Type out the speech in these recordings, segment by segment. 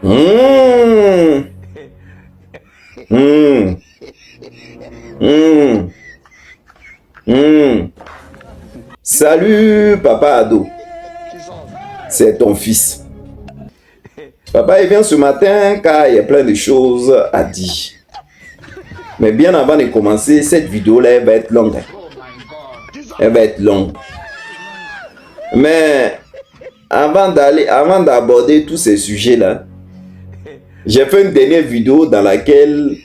Mmh. Mmh. Mmh. Mmh. Salut, papa ado. C'est ton fils. Papa, il vient ce matin car il y a plein de choses à dire. Mais bien avant de commencer, cette vidéo-là, elle va être longue. Elle va être longue. Mais avant d'aborder tous ces sujets-là, j'ai fait une dernière vidéo dans laquelle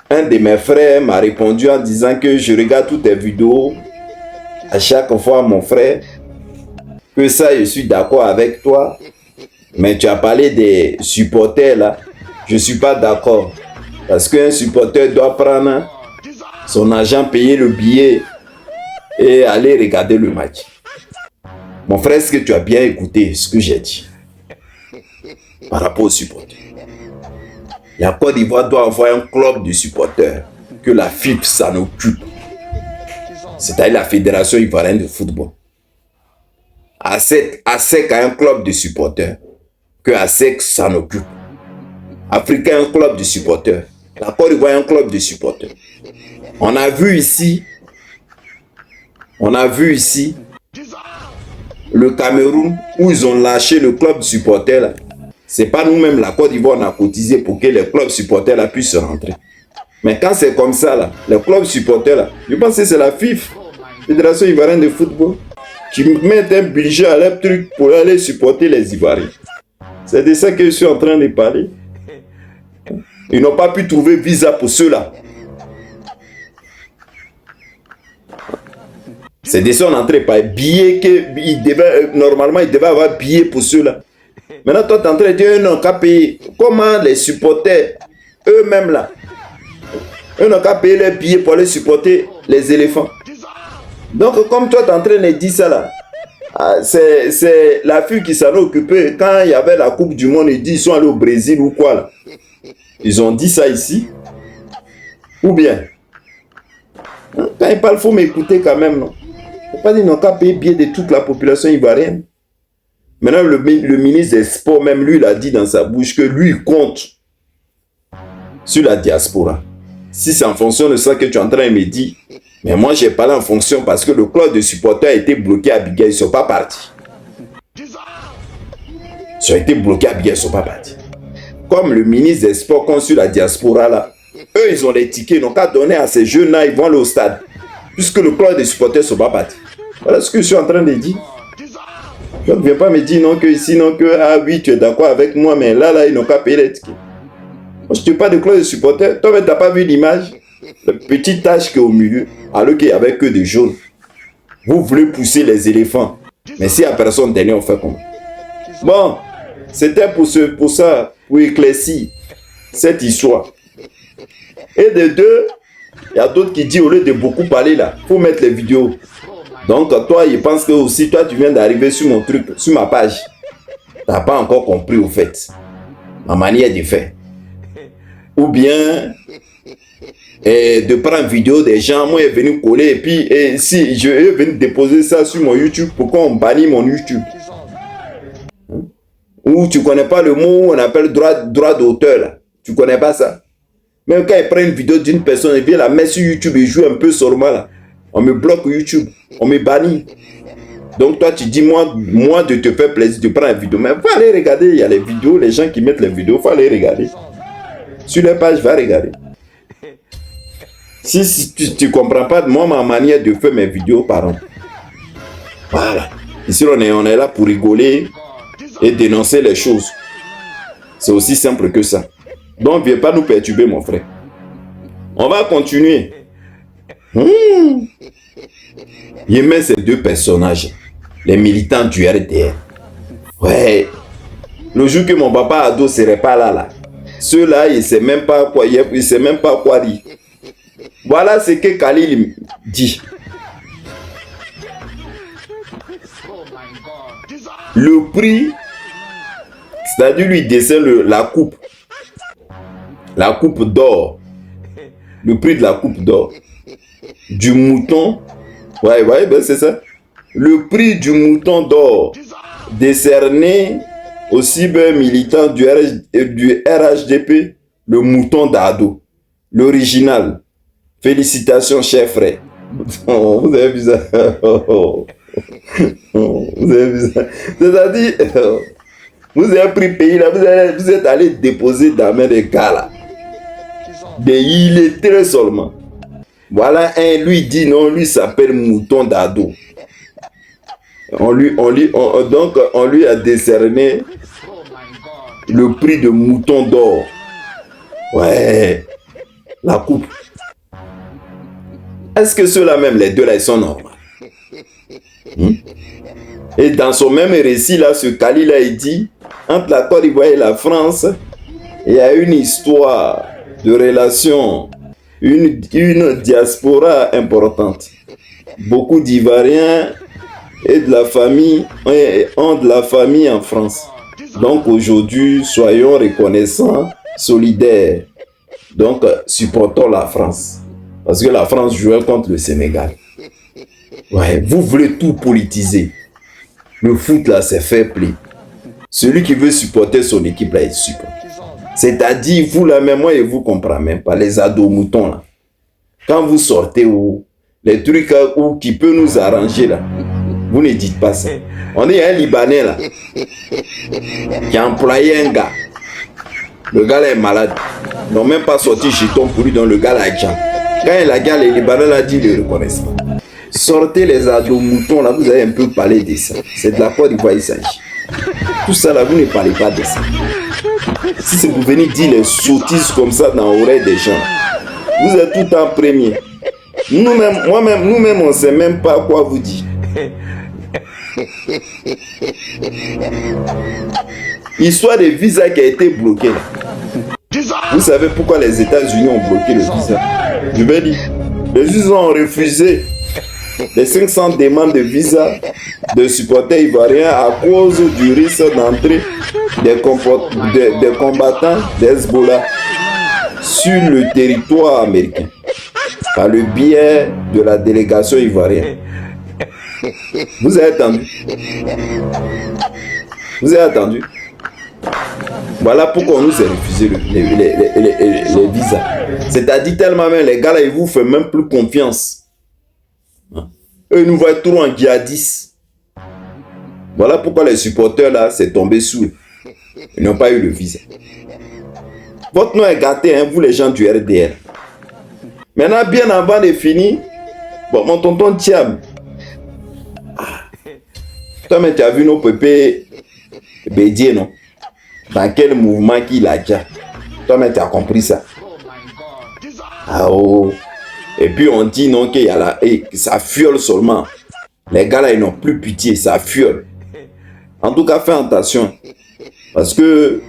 un de mes frères m'a répondu en disant que je regarde toutes tes vidéos à chaque fois, mon frère, que ça, je suis d'accord avec toi. Mais tu as parlé des supporters là. Je ne suis pas d'accord. Parce qu'un supporter doit prendre son argent, payer le billet et aller regarder le match. Mon frère, est-ce que tu as bien écouté ce que j'ai dit par rapport aux supporters? La Côte d'Ivoire doit avoir un club de supporters que la FIF s'en occupe. C'est-à-dire la Fédération Ivoirienne de Football. ASEC a un club de supporters que ASEC s'en occupe. Afrique a un club de supporters. La Côte d'Ivoire a un club de supporters. On a vu ici le Cameroun où ils ont lâché le club de supporters là. C'est pas nous-mêmes, la Côte d'Ivoire, on a cotisé pour que les clubs supporters là puissent rentrer. Mais quand c'est comme ça là, les clubs supporters là, je pense que c'est la FIF, Fédération Ivoirienne de Football, qui met un budget à leur truc pour aller supporter les Ivoiriens. C'est de ça que je suis en train de parler. Ils n'ont pas pu trouver visa pour ceux-là. C'est de ça qu'on est en train de parler. Billet que normalement ils devaient avoir billet pour ceux-là. Maintenant, toi, tu es en train de dire, eux n'ont qu'à payer. Comment les supporters, eux-mêmes là, eux n'ont qu'à payer les billets pour aller supporter les éléphants. Donc, comme toi, tu es en train de dire ça là, c'est la fille qui s'en est occupée. Quand il y avait la Coupe du Monde, ils disent, ils sont allés au Brésil ou quoi là. Ils ont dit ça ici. Ou bien, quand ils parlent, il faut m'écouter quand même, non? Il ne faut pas dire, ils n'ont qu'à payer le billet de toute la population ivoirienne. Maintenant, le ministre des Sports, même lui, il a dit dans sa bouche que lui, il compte sur la diaspora. Si c'est en fonction de ça que tu es en train de me dire, mais moi, j'ai parlé en fonction parce que le club de supporters a été bloqué à Biguel, ils ne sont pas partis. Ils ont été bloqués à Biguel, ils ne sont pas partis. Comme le ministre des Sports compte sur la diaspora, là, eux, ils ont les tickets, ils n'ont qu'à donner à ces jeunes-là, ils vont aller au stade. Puisque le club de supporters ne sont pas partis. Voilà ce que je suis en train de dire. Donc, viens pas me dire non que ici, non que, ah oui, tu es d'accord avec moi, mais là, ils n'ont qu'à payer les tickets. Moi, je ne te parle de club de supporters. Toi, tu n'as pas vu l'image? La petite tache qui est au milieu, alors qu'il n'y avait que des jaunes. Vous voulez pousser les éléphants. Mais s'il n'y a personne derrière, on fait comment? Bon, c'était pour ça, pour éclaircir cette histoire. Et de deux, il y a d'autres qui disent, au lieu de beaucoup parler là, il faut mettre les vidéos. Donc, toi, je pense que aussi, toi, tu viens d'arriver sur mon truc, sur ma page. Tu n'as pas encore compris, au fait, ma manière de faire. Ou bien, de prendre vidéo des gens, moi, je suis venu coller, et puis, si je vais venir déposer ça sur mon YouTube, pourquoi on bannit mon YouTube? Ou tu ne connais pas le mot, on appelle droit d'auteur, là. Tu ne connais pas ça? Même quand il prend une vidéo d'une personne, il vient la mettre sur YouTube et joue un peu seulement, là. On me bloque YouTube, on me bannit. Donc toi tu dis moi de te faire plaisir de prendre une vidéo. Mais faut aller regarder, il y a les vidéos, les gens qui mettent les vidéos, faut aller regarder. Sur les pages, va regarder. Si tu ne comprends pas de moi, ma manière de faire mes vidéos, pardon. Voilà. Ici on est là pour rigoler et dénoncer les choses. C'est aussi simple que ça. Donc viens pas nous perturber mon frère. On va continuer. Il met ces deux personnages, les militants du RDR. Ouais. Le jour que mon papa ado ne serait pas là, ceux-là, il ne sait même pas quoi, il ne sait même pas quoi dire. Voilà ce que Khalil dit. Le prix, c'est-à-dire lui dessine la coupe d'or. Le prix de la coupe d'or. Du mouton, ouais, ben c'est ça. Le prix du mouton d'or décerné aussi bien militant du RHDP, le mouton d'Ado, l'original. Félicitations, chers frères. Oh, vous avez vu ça? Vous avez vu ça? C'est-à-dire, vous avez pris le pays là, vous êtes allé déposer dans la main des gars là. Des illettrés seulement. Voilà un, lui dit non, lui s'appelle mouton d'Ado. On lui a décerné le prix de mouton d'or. Ouais, la coupe. Est-ce que ceux-là même, les deux là, ils sont normaux? Et dans son même récit là, ce Kali là, il dit, entre la Côte d'Ivoire et la France, il y a une histoire de relation, une diaspora importante. Beaucoup d'Ivoiriens et de la famille ont de la famille en France. Donc aujourd'hui, soyons reconnaissants, solidaires. Donc supportons la France. Parce que la France jouait contre le Sénégal. Ouais, vous voulez tout politiser. Le foot là, c'est fair play. Celui qui veut supporter son équipe là, il supporte. C'est-à-dire, vous là, même moi, et vous comprenez même pas, les ados moutons là. Quand vous sortez où, les trucs où qui peut nous arranger là, vous ne dites pas ça. On est un Libanais là, qui a employé un gars. Le gars là est malade. Ils n'ont même pas sorti jeton pour lui, donc le gars là est déjà. Quand il a gagné, les Libanais là dit, ils ne le reconnaissent pas. Sortez les ados moutons là, vous avez un peu parlé de ça. C'est de la Côte d'Ivoire, il s'agit. Tout ça là, vous ne parlez pas de ça. Si c'est pour venir dire les sottises comme ça dans l'oreille des gens, vous êtes tout en premier. Nous-mêmes, on ne sait même pas quoi vous dire. Histoire de visa qui a été bloqué là. Vous savez pourquoi les États-Unis ont bloqué le visa? Je vais dire, les USA ont refusé les 500 demandes de visa de supporters ivoiriens à cause du risque d'entrée des combattants d'Hezbollah sur le territoire américain par le biais de la délégation ivoirienne. Vous avez attendu? Vous avez attendu? Voilà pourquoi on nous a refusé les visas. C'est-à-dire tellement même les gars là, ils vous font même plus confiance. Eux nous voient trop en djihadistes. Voilà pourquoi les supporters là, c'est tombé sous eux. Ils n'ont pas eu le visa. Votre nom est gâté, hein, vous les gens du RDR. Maintenant, bien avant de finir, bon, mon tonton Thiam. Toi, mais tu as vu nos pépés Bédier, non? Dans quel mouvement qu'il a déjà. Toi, mais tu as compris ça. Ah oh. Et puis on dit non qu'il y a là, et ça fiole seulement. Les gars là, ils n'ont plus pitié, ça fiole. En tout cas, fais attention. Parce que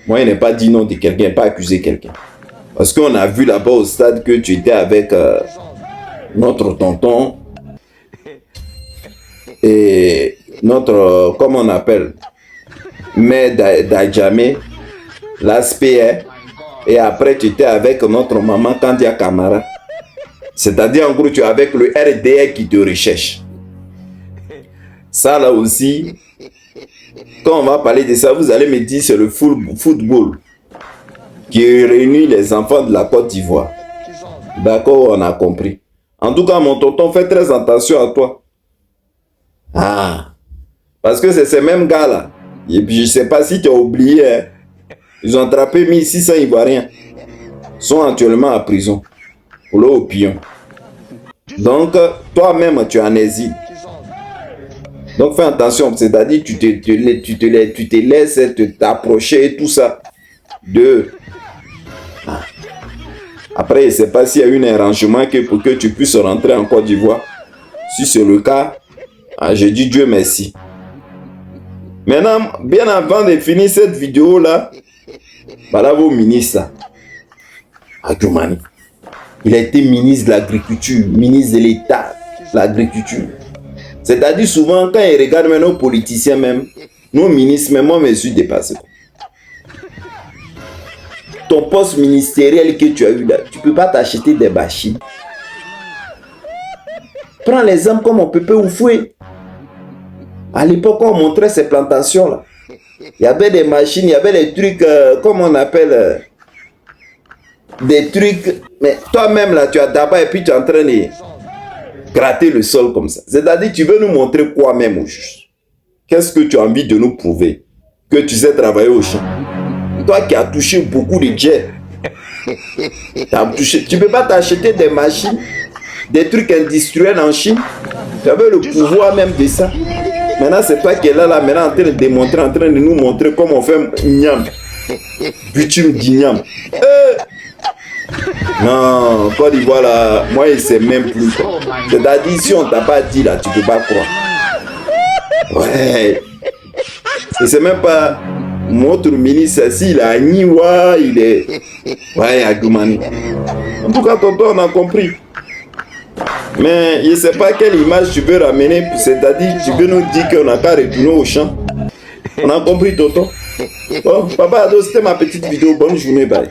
moi, il n'est pas dit non de quelqu'un, pas accusé quelqu'un. Parce qu'on a vu là-bas au stade que tu étais avec notre tonton et notre, comment on appelle, Mère d'Adjamé, l'aspect, et après tu étais avec notre maman Kandia Kamara. C'est-à-dire en gros tu es avec le RDR qui te recherche. Ça là aussi, quand on va parler de ça, vous allez me dire c'est le football qui réunit les enfants de la Côte d'Ivoire. D'accord, on a compris. En tout cas, mon tonton, fais très attention à toi. Ah, parce que c'est ces mêmes gars-là. Et puis, je ne sais pas si tu as oublié, hein. Ils ont attrapé 1600 Ivoiriens. Ils sont actuellement en prison. Pour le opium. Donc, toi-même, tu es en exil. Donc, fais attention. C'est-à-dire, tu te laisses t'approcher et tout ça. Après, je ne sais pas s'il y a eu un arrangement pour que tu puisses rentrer en Côte d'Ivoire. Si c'est le cas, je dis Dieu merci. Maintenant, bien avant de finir cette vidéo-là, voilà vos ministres. Adjoumani. Il a été ministre de l'Agriculture, ministre de l'État, de l'Agriculture. C'est-à-dire souvent, quand ils regardent même nos politiciens même, nos ministres, même moi, je me suis dépassé. Ton poste ministériel que tu as eu là, tu ne peux pas t'acheter des machines. Prends l'exemple comme on peut Oufoué. À l'époque, on montrait ces plantations là. Il y avait des machines, il y avait des trucs, comment on appelle, des trucs. Mais toi-même, là, tu as d'abord et puis tu es en train de gratter le sol comme ça. C'est-à-dire, tu veux nous montrer quoi même au juge? Qu'est-ce que tu as envie de nous prouver? Que tu sais travailler au champ. Toi qui as touché beaucoup de jets. Tu ne peux pas t'acheter des machines, des trucs industriels en Chine. Tu avais le pouvoir même de ça. Maintenant, c'est toi qui es là, maintenant, en train de démontrer, en train de nous montrer comment on fait Niam. Bitume d'Ignam. Non, Côte d'Ivoire, là, moi, il ne sait même plus. C'est-à-dire, si on ne t'a pas dit, là, tu ne peux pas croire. Ouais. Et c'est même pas notre ministre, s'il a Niwa, il est. Ouais, Agoumani. En tout cas, tonton, on a compris. Mais je ne sais pas quelle image tu veux ramener, c'est-à-dire tu veux nous dire qu'on n'a qu'à retourner au champ. On a compris, tonton. Bon, papa, c'était ma petite vidéo. Bonne journée, bye.